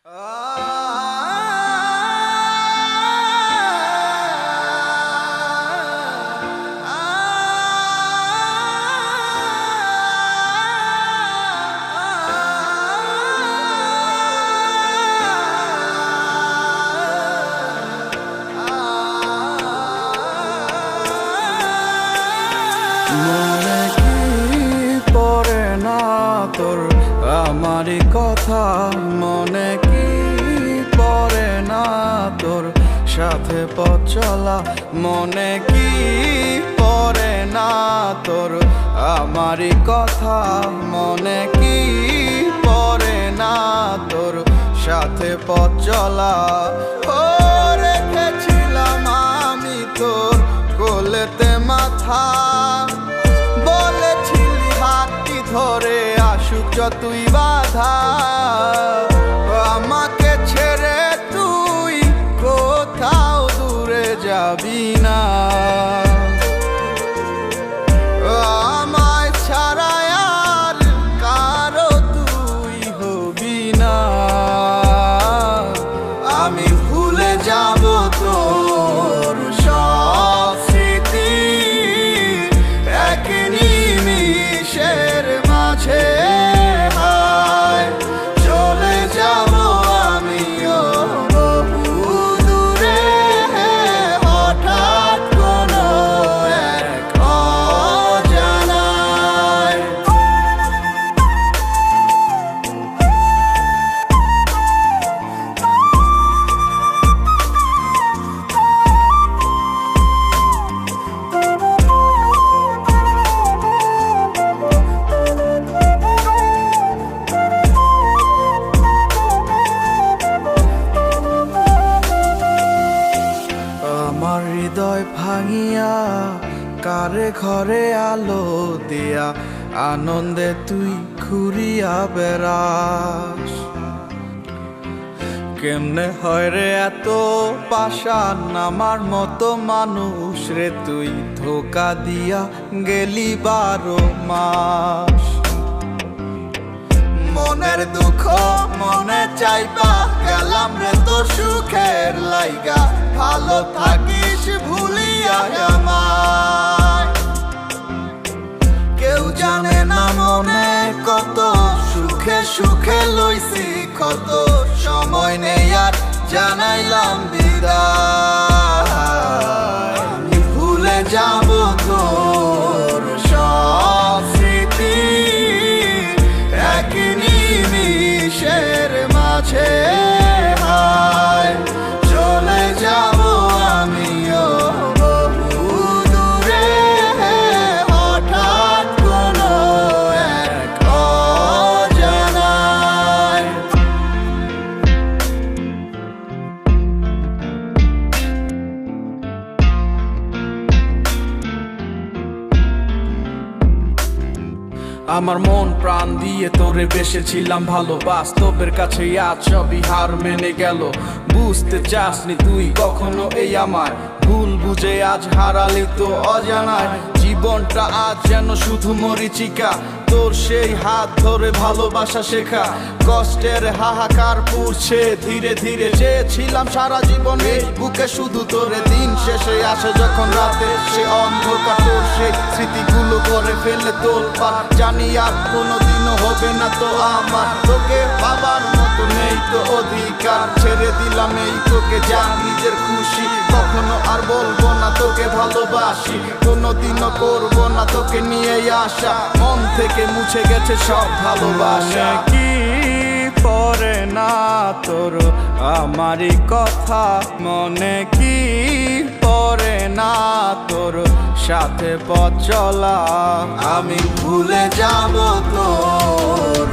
মনে কি পড়ে না তোর আমারই কথা, মনে কি পড়ে না তোর সাথে পথ চলা, মনে কি পড়ে না তোর আমারই কথা, মনে কি পড়ে না তোর সাথে পথ চলা। ও রেখেছিলাম আমি তোর কোলেতে মাথা, বলেছিলি হাতটি ধরে আসুক যতই বাধা, আমাকে ছেড়ে তুই কোথাও দূরে যাবি না, আমায় ছাড়া আর কারো তুই হবি না। আমি ভুলে যাব তোর সব স্মৃতি এক নিমিষের মাঝে, চলে যাব আমিও বহু দূরে, হঠাৎ কোনো এক অজানায়। আমার হৃদয় ভাঙিয়া কারে ঘরে আলো দিয়া, আনন্দে তুই ঘুরিয়া বেড়াস। কেমনে হয় রে এত পাষাণ আমার মতো মানুষ রে, তুই ধোকা দিয়া গেলি 12 মাস। মনের দুঃখ মনে চাইবা গেলাম রে তোর সুখের লাইগা, ভালো থাকিস ভুলিয়া আমায়। কেউ জানে না মনে কত সুখে সুখে লইছি কত, সময় নেই আর জানাইলাম বিদায়। আমি ভুলে যাব তোর সব স্মৃতি এক নিমিষের মাঝে, চলে যাব আমিও বহু দূরে, হঠাৎ কোনো এক অজানায়। আমার মন প্রাণ দিয়ে তোরে বেসেছিলাম ভালো, বাস্তবের কাছে আজ সবই হার মেনে গেল। বুঝতে চাসনি তুই কখনো এই আমার ভুল বুঝে আজ হারালি তো অজানায়। জীবনটা আজ যেন শুধু মরিচিকা, তোর সেই হাত ধরে ভালোবাসা শেখা, কষ্টের হাহাকার পুড়ছে ধীরে ধীরে। চেয়েছিলাম সারা জীবন এই বুকে শুধু তোরে, দিন শেষে আসে যখন রাতে সে অন্ধকার, তোর সেই স্মৃতিগুলো করে ফেলে তোর পার। জানি আর কোনোদিনও হবে না তো আমার, তোকে বাবার মতো নেই তো অধিকার। ছেড়ে দিলাম এই তোকে যা নিজের খুশি, কখনো আর বলবো না তোকে ভালোবাসি, কোনোদিনও করবো না তোকে নিয়ে আসা, মন থেকে মুছে গেছে সব ভালোবাসা। কি পড়ে না তোর আমারই কথা, মনে কি পড়ে না তোর সাথে পথ চলা, আমি ভুলে যাব তোর